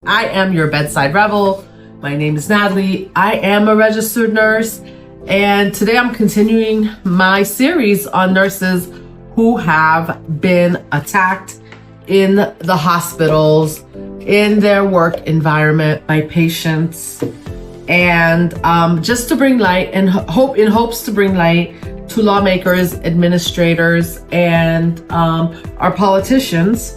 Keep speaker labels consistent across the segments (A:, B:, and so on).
A: I am your bedside rebel. My name is Natalie. I am a registered nurse, and today I'm continuing my series on nurses who have been attacked in the hospitals, in their work environment by patients, and just to bring light and hopes to bring light to lawmakers, administrators, and our politicians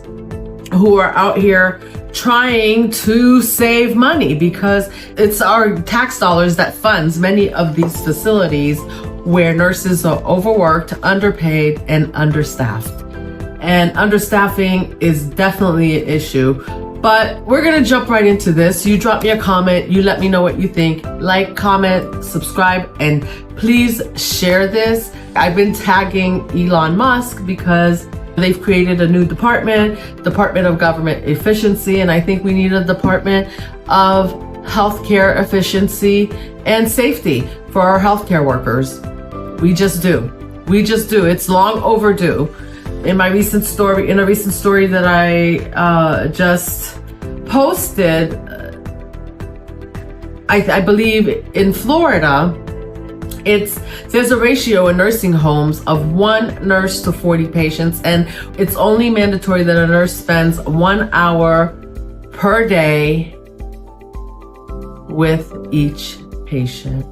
A: who are out here trying to save money, because it's our tax dollars that funds many of these facilities where nurses are overworked, underpaid, and understaffed. And understaffing is definitely an issue. But we're gonna jump right into this. You drop me a comment, you let me know what you think. Like, comment, subscribe, and please share this. I've been tagging Elon Musk because they've created a new Department of Government Efficiency, and I think we need a Department of Healthcare Efficiency and Safety for our healthcare workers. We just do. It's long overdue. In a recent story that I just posted, I believe in Florida, there's a ratio in nursing homes of 1 nurse to 40 patients, and it's only mandatory that a nurse spends 1 hour per day with each patient.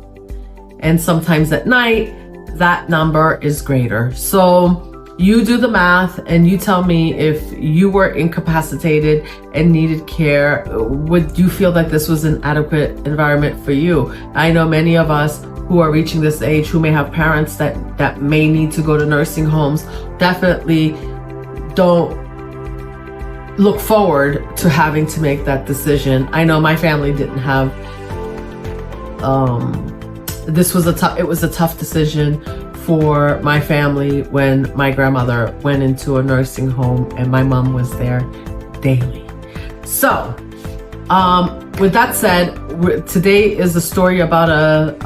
A: And sometimes at night, that number is greater. So you do the math and you tell me, if you were incapacitated and needed care, would you feel that this was an adequate environment for you? I know many of us who are reaching this age, who may have parents that may need to go to nursing homes, definitely don't look forward to having to make that decision. I know my family didn't have, it was a tough decision for my family when my grandmother went into a nursing home and my mom was there daily. So, with that said, today is a story about a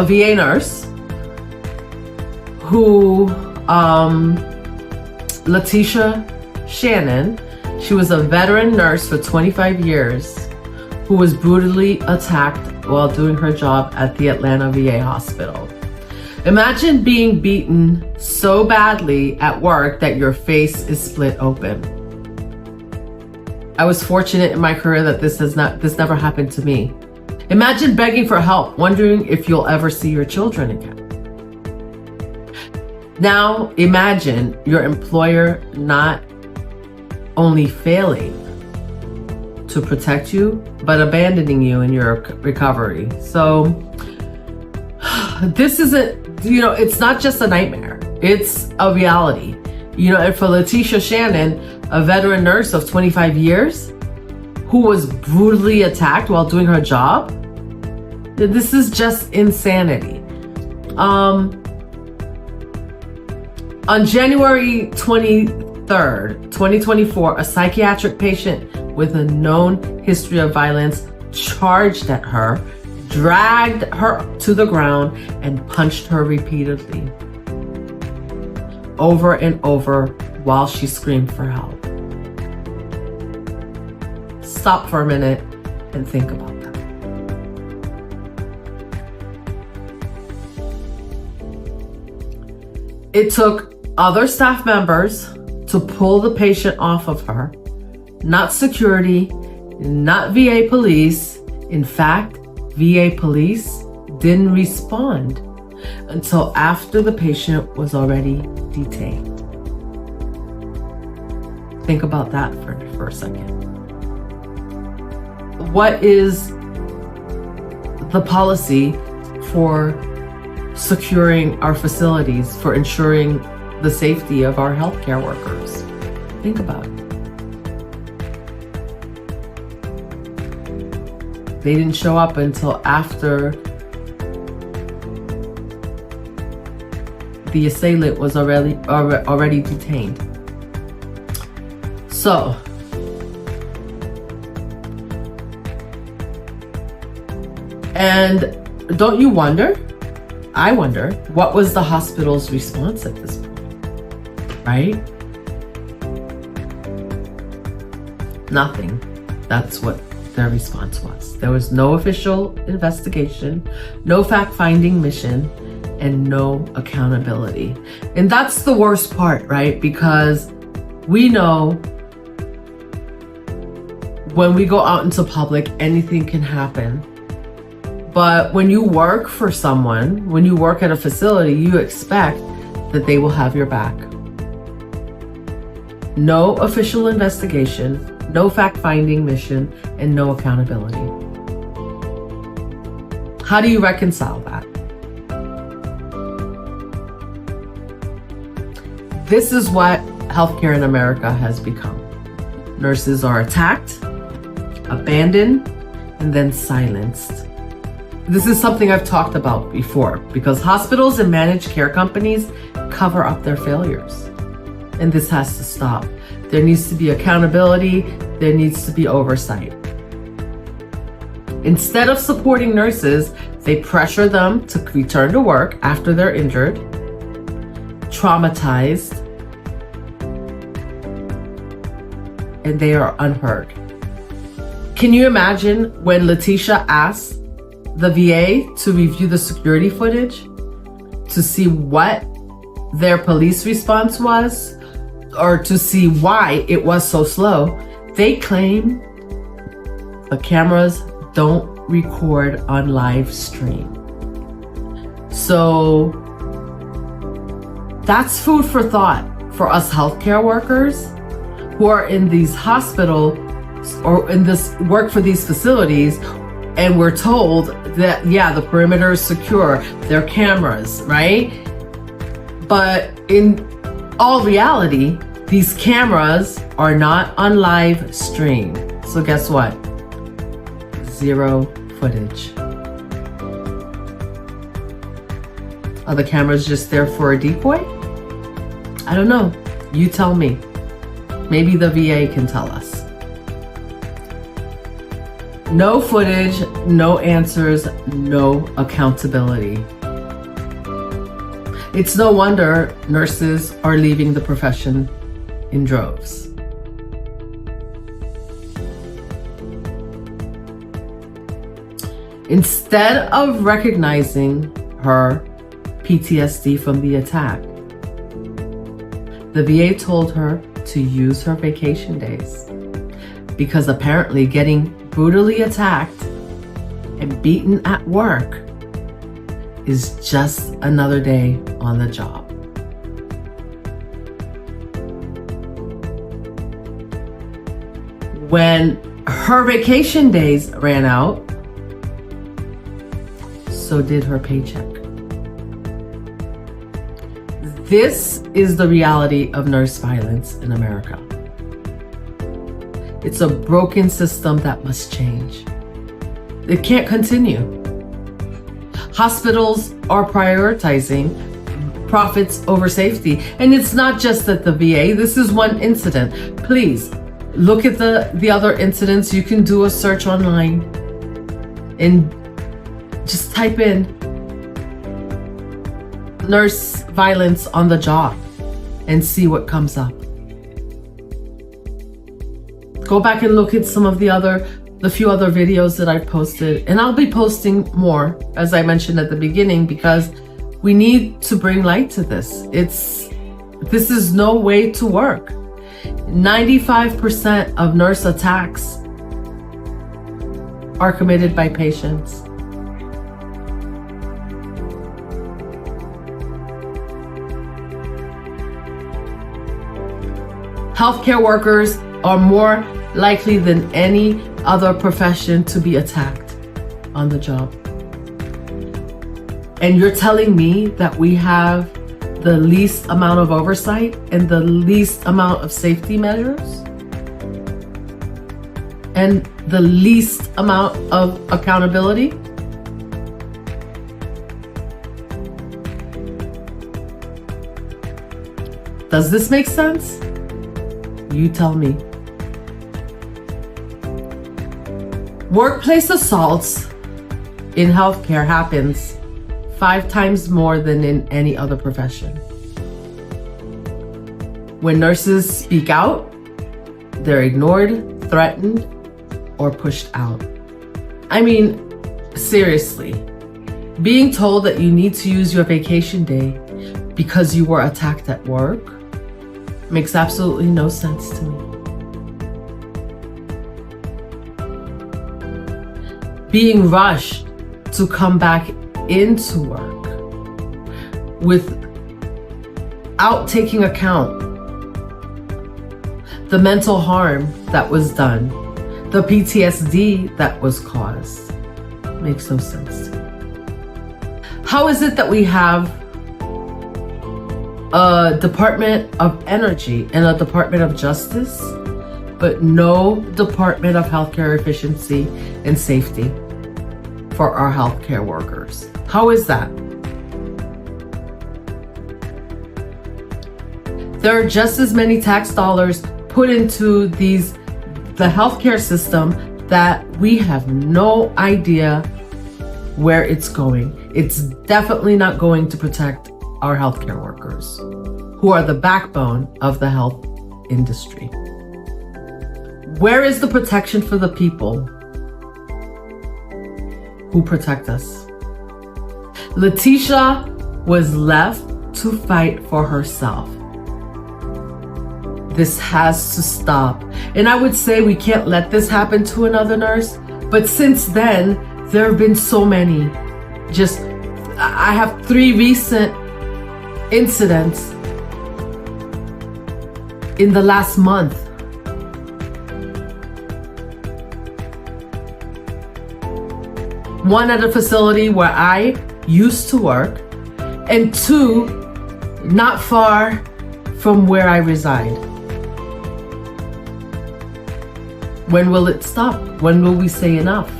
A: VA nurse who, Leticia Shannon, she was a veteran nurse for 25 years who was brutally attacked while doing her job at the Atlanta VA hospital. Imagine being beaten so badly at work that your face is split open. I was fortunate in my career that this never happened to me. Imagine begging for help, wondering if you'll ever see your children again. Now imagine your employer not only failing to protect you, but abandoning you in your recovery. So this isn't, it's not just a nightmare, it's a reality. And for Leticia Shannon, a veteran nurse of 25 years who was brutally attacked while doing her job, this is just insanity. On January 23rd, 2024, a psychiatric patient with a known history of violence charged at her, dragged her to the ground, and punched her repeatedly, over and over, while she screamed for help. Stop for a minute and think about that. It took other staff members to pull the patient off of her, not security, not VA police. In fact, VA police didn't respond until after the patient was already detained. Think about that for a second. What is the policy for securing our facilities, for ensuring the safety of our healthcare workers? Think about it. They didn't show up until after the assailant was already detained. So, and don't you wonder? I wonder, what was the hospital's response at this point, right? Nothing. That's what their response was. There was no official investigation, no fact-finding mission, and no accountability. And that's the worst part, right? Because we know when we go out into public, anything can happen. But when you work for someone, when you work at a facility, you expect that they will have your back. No official investigation, no fact-finding mission, and no accountability. How do you reconcile that? This is what healthcare in America has become. Nurses are attacked, abandoned, and then silenced. This is something I've talked about before because hospitals and managed care companies cover up their failures. And this has to stop. There needs to be accountability. There needs to be oversight. Instead of supporting nurses, they pressure them to return to work after they're injured, traumatized, and they are unheard. Can you imagine when Leticia asked the VA to review the security footage to see what their police response was or to see why it was so slow? They claim the cameras don't record on live stream. So that's food for thought for us healthcare workers who are in these hospitals or in this work for these facilities, and we're told that, yeah, the perimeter is secure, there are cameras, right? But in all reality, these cameras are not on live stream. So guess what? Zero footage. Are the cameras just there for a decoy? I don't know. You tell me. Maybe the VA can tell us. No footage, no answers, no accountability. It's no wonder nurses are leaving the profession in droves. Instead of recognizing her PTSD from the attack, the VA told her to use her vacation days because apparently getting brutally attacked and beaten at work is just another day on the job. When her vacation days ran out, so did her paycheck. This is the reality of nurse violence in America. It's a broken system that must change. It can't continue. Hospitals are prioritizing profits over safety. And it's not just at the VA. This is one incident. Please look at the other incidents. You can do a search online and just type in nurse violence on the job and see what comes up. Go back and look at some of the few other videos that I've posted, and I'll be posting more, as I mentioned at the beginning, because we need to bring light to this. This is no way to work. 95% of nurse attacks are committed by patients. Healthcare workers are more likely than any other profession to be attacked on the job. And you're telling me that we have the least amount of oversight and the least amount of safety measures and the least amount of accountability? Does this make sense? You tell me. Workplace assaults in healthcare happens 5 times more than in any other profession. When nurses speak out, they're ignored, threatened, or pushed out. I mean, seriously, being told that you need to use your vacation day because you were attacked at work makes absolutely no sense to me. Being rushed to come back into work without taking account the mental harm that was done, the PTSD that was caused, makes no sense to me. How is it that we have a Department of Energy and a Department of Justice, but no Department of Healthcare Efficiency and Safety for our healthcare workers? How is that? There are just as many tax dollars put into the healthcare system that we have no idea where it's going. It's definitely not going to protect our healthcare workers, who are the backbone of the health industry. Where is the protection for the people who protect us? Leticia was left to fight for herself. This has to stop. And I would say we can't let this happen to another nurse. But since then, there have been so many. I have 3 recent incidents in the last month. One at a facility where I used to work, and 2 not far from where I reside. When will it stop? When will we say enough?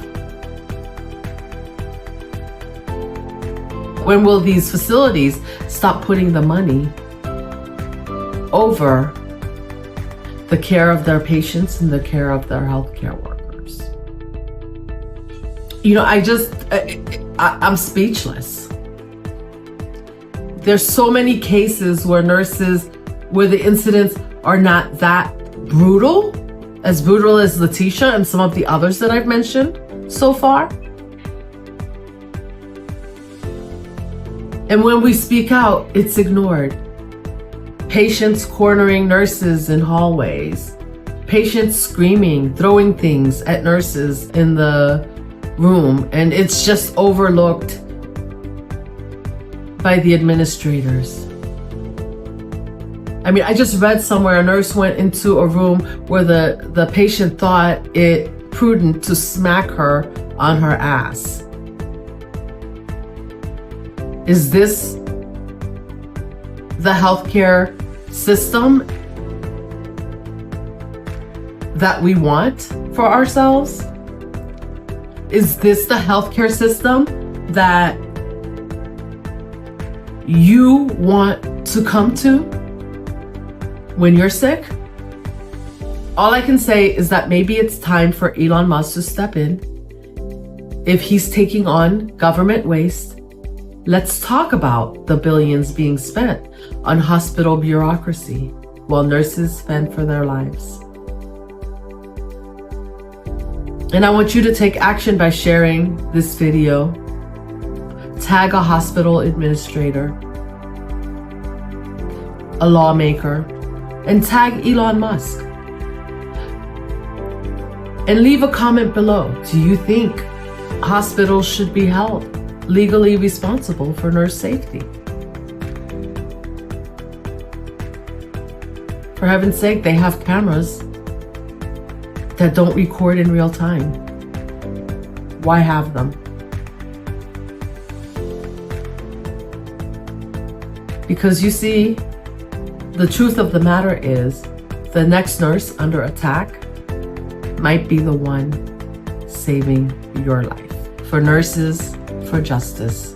A: When will these facilities stop putting the money over the care of their patients and the care of their healthcare workers? You know, I'm speechless. There's so many cases where the incidents are not that brutal, as brutal as Leticia and some of the others that I've mentioned so far. And when we speak out, it's ignored. Patients cornering nurses in hallways, patients screaming, throwing things at nurses in the room, and it's just overlooked by the administrators. I mean, I just read somewhere a nurse went into a room where the patient thought it prudent to smack her on her ass. Is this the healthcare system that we want for ourselves? Is this the healthcare system that you want to come to when you're sick? All I can say is that maybe it's time for Elon Musk to step in. If he's taking on government waste, let's talk about the billions being spent on hospital bureaucracy while nurses fend for their lives. And I want you to take action by sharing this video. Tag a hospital administrator, a lawmaker, and tag Elon Musk. And leave a comment below. Do you think hospitals should be held legally responsible for nurse safety? For heaven's sake, they have cameras that don't record in real time. Why have them? Because you see, the truth of the matter is, the next nurse under attack might be the one saving your life. For nurses, for justice,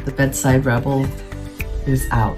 A: the Bedside Rebel is out.